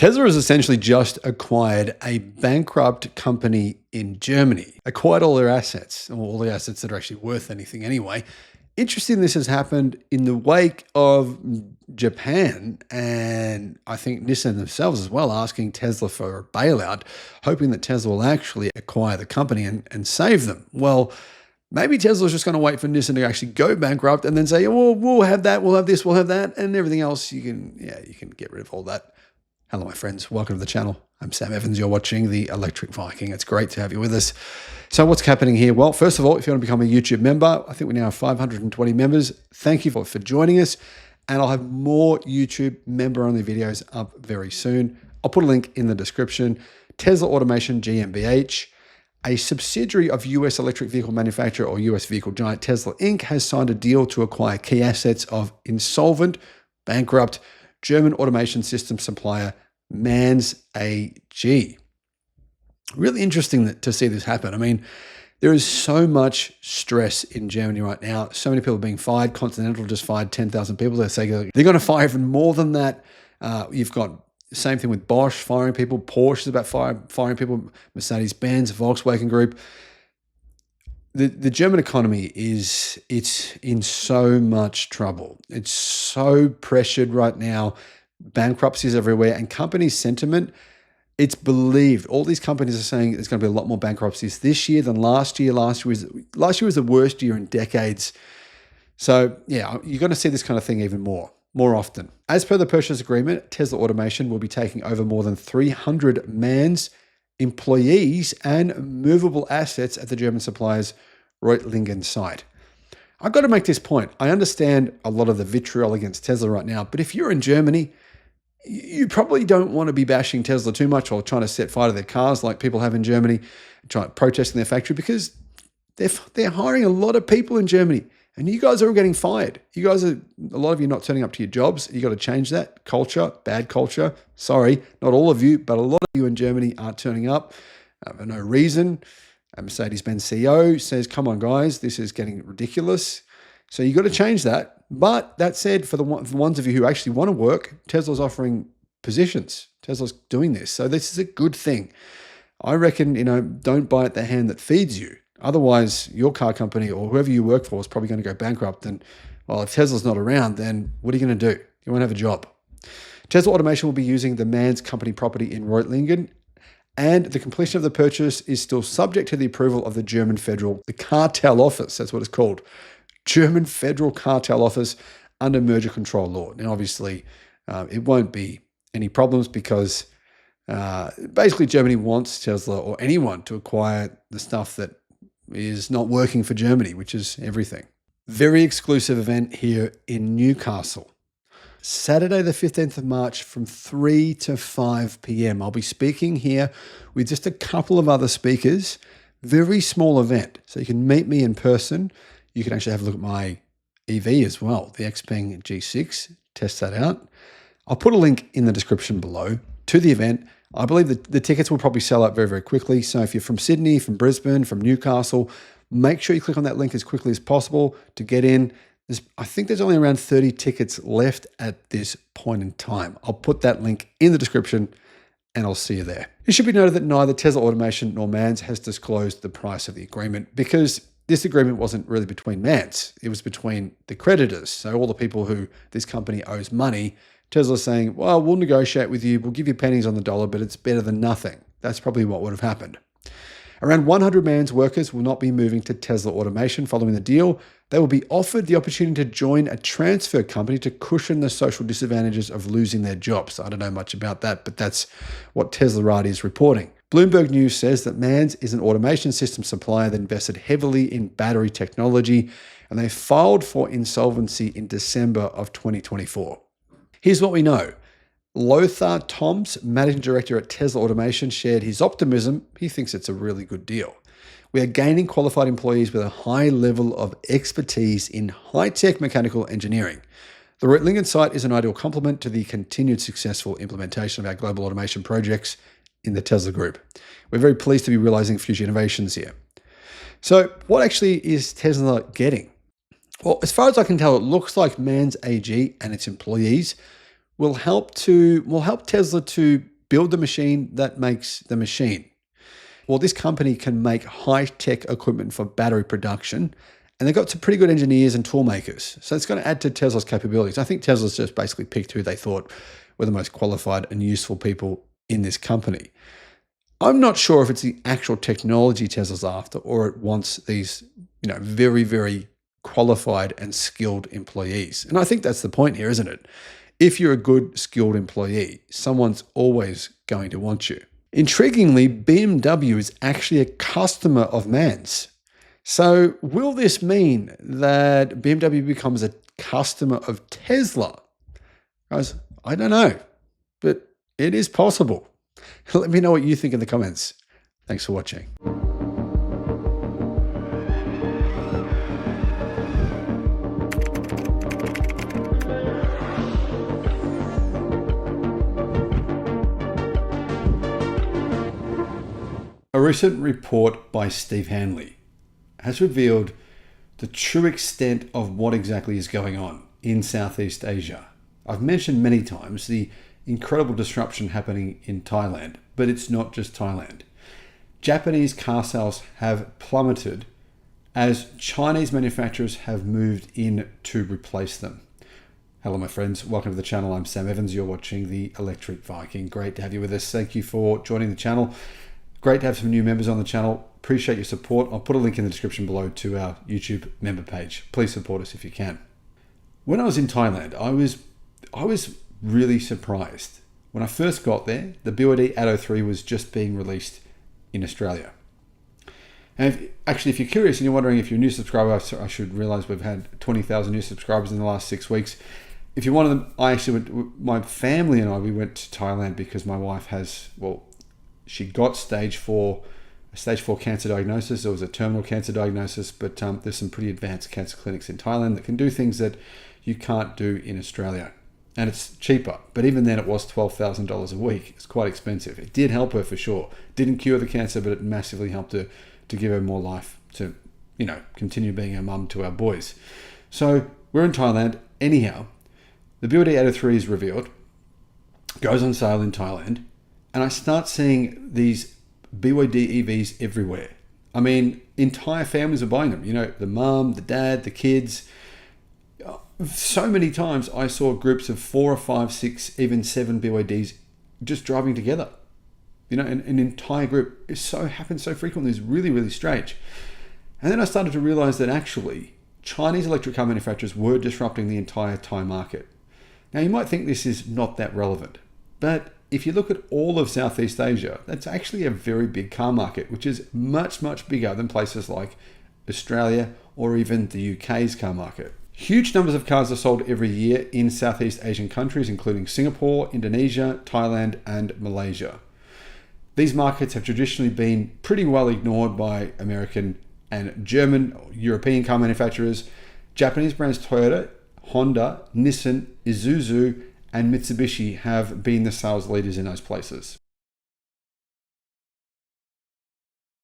Tesla has essentially just acquired a bankrupt company in Germany, acquired all their assets, or all the assets that are actually worth anything anyway. Interesting, this has happened in the wake of Japan, and I think Nissan themselves as well, asking Tesla for a bailout, hoping that Tesla will actually acquire the company and save them. Well, maybe Tesla's just going to wait for Nissan to actually go bankrupt and then say, well, we'll have that, we'll have this, we'll have that, and everything else, you can get rid of all that. Hello, my friends. Welcome to the channel. I'm Sam Evans. You're watching the Electric Viking. It's great to have you with us. So what's happening here? Well, first of all, if you want to become a YouTube member, I think we now have 520 members. Thank you for joining us. And I'll have more YouTube member-only videos up very soon. I'll put a link in the description. Tesla Automation GmbH, a subsidiary of US electric vehicle manufacturer or US vehicle giant Tesla Inc. has signed a deal to acquire key assets of insolvent, bankrupt, German automation system supplier MANS AG. Really interesting to see this happen. I mean, there is so much stress in Germany right now. So many people are being fired. Continental just fired 10,000 people. They're saying they're going to fire even more than that. You've got the same thing with Bosch firing people. Porsche is about firing people. Mercedes-Benz, Volkswagen Group. The German economy it's in so much trouble. It's so pressured right now. Bankruptcies everywhere, and company sentiment, it's believed. All these companies are saying there's going to be a lot more bankruptcies this year than last year. Last year was the worst year in decades. So yeah, you're going to see this kind of thing even more often. As per the purchase agreement, Tesla Automation will be taking over more than 300 MANS employees and movable assets at the German supplier's Reutlingen site. I've got to make this point. I understand a lot of the vitriol against Tesla right now, but if you're in Germany, you probably don't want to be bashing Tesla too much or trying to set fire to their cars like people have in Germany, protesting their factory, because they're hiring a lot of people in Germany, and you guys are all getting fired. A lot of you not turning up to your jobs. You got to change that culture, bad culture. Sorry, not all of you, but a lot of you in Germany aren't turning up for no reason. Mercedes-Benz CEO says, come on, guys, this is getting ridiculous. So you got to change that. But that said, for the ones of you who actually want to work, Tesla's offering positions. Tesla's doing this. So this is a good thing. I reckon, don't bite the hand that feeds you. Otherwise, your car company or whoever you work for is probably going to go bankrupt. And, well, if Tesla's not around, then what are you going to do? You won't have a job. Tesla Automation will be using the MANS company property in Reutlingen, and the completion of the purchase is still subject to the approval of the Cartel Office. That's what it's called. German Federal Cartel Office under merger control law. Now, obviously, it won't be any problems because basically Germany wants Tesla or anyone to acquire the stuff that is not working for Germany, which is everything. Very exclusive event here in Newcastle. Saturday, the 15th of March from 3 to 5 p.m. I'll be speaking here with just a couple of other speakers. Very small event. So you can meet me in person. You can actually have a look at my EV as well, the Xpeng G6. Test that out. I'll put a link in the description below to the event. I believe that the tickets will probably sell out very, very quickly. So if you're from Sydney, from Brisbane, from Newcastle, make sure you click on that link as quickly as possible to get in. I think there's only around 30 tickets left at this point in time. I'll put that link in the description and I'll see you there. It should be noted that neither Tesla Automation nor MANS has disclosed the price of the agreement, because this agreement wasn't really between MANS. It was between the creditors. So all the people who this company owes money, Tesla's saying, well, we'll negotiate with you. We'll give you pennies on the dollar, but it's better than nothing. That's probably what would have happened. Around 100 MANS workers will not be moving to Tesla Automation following the deal. They will be offered the opportunity to join a transfer company to cushion the social disadvantages of losing their jobs. I don't know much about that, but that's what Teslarati is reporting. Bloomberg News says that MANS is an automation system supplier that invested heavily in battery technology, and they filed for insolvency in December of 2024. Here's what we know. Lothar Toms, managing director at Tesla Automation, shared his optimism. He thinks it's a really good deal. We are gaining qualified employees with a high level of expertise in high-tech mechanical engineering. The Reutlingen site is an ideal complement to the continued successful implementation of our global automation projects in the Tesla group. We're very pleased to be realizing future innovations here. So what actually is Tesla getting? Well, as far as I can tell, it looks like MANS AG and its employees will help Tesla to build the machine that makes the machine. Well, this company can make high-tech equipment for battery production, and they've got some pretty good engineers and tool makers. So it's going to add to Tesla's capabilities. I think Tesla's just basically picked who they thought were the most qualified and useful people in this company. I'm not sure if it's the actual technology Tesla's after or it wants these, very, very qualified and skilled employees. And I think that's the point here, isn't it? If you're a good, skilled employee, someone's always going to want you. Intriguingly, BMW is actually a customer of Man's. So will this mean that BMW becomes a customer of Tesla? Guys, I don't know, but it is possible. Let me know what you think in the comments. Thanks for watching. A recent report by Steve Hanley has revealed the true extent of what exactly is going on in Southeast Asia. I've mentioned many times the incredible disruption happening in Thailand, but it's not just Thailand. Japanese car sales have plummeted as Chinese manufacturers have moved in to replace them. Hello, my friends. Welcome to the channel. I'm Sam Evans. You're watching the Electric Viking. Great to have you with us. Thank you for joining the channel. Great to have some new members on the channel. Appreciate your support. I'll put a link in the description below to our YouTube member page. Please support us if you can. When I was in Thailand, I was really surprised. When I first got there, the BYD Atto 3 was just being released in Australia. And if you're curious and you're wondering if you're a new subscriber, I should realize we've had 20,000 new subscribers in the last 6 weeks. If you're one of them, my family and we went to Thailand because my wife she got stage 4 cancer diagnosis. It was a terminal cancer diagnosis, but there's some pretty advanced cancer clinics in Thailand that can do things that you can't do in Australia. And it's cheaper, but even then it was $12,000 a week. It's quite expensive. It did help her for sure. Didn't cure the cancer, but it massively helped her to give her more life to, continue being her mum to our boys. So we're in Thailand. Anyhow, the BYD Atto 3 is revealed, goes on sale in Thailand, and I start seeing these BYD EVs everywhere. I mean, entire families are buying them. The mum, the dad, the kids. So many times I saw groups of 4 or 5, 6, even 7 BYDs just driving together. An entire group. It happens so frequently. It's really, really strange. And then I started to realize that actually Chinese electric car manufacturers were disrupting the entire Thai market. Now you might think this is not that relevant, but if you look at all of Southeast Asia, that's actually a very big car market, which is much, much bigger than places like Australia or even the UK's car market. Huge numbers of cars are sold every year in Southeast Asian countries, including Singapore, Indonesia, Thailand, and Malaysia. These markets have traditionally been pretty well ignored by American and German or European car manufacturers. Japanese brands Toyota, Honda, Nissan, Isuzu, and Mitsubishi have been the sales leaders in those places.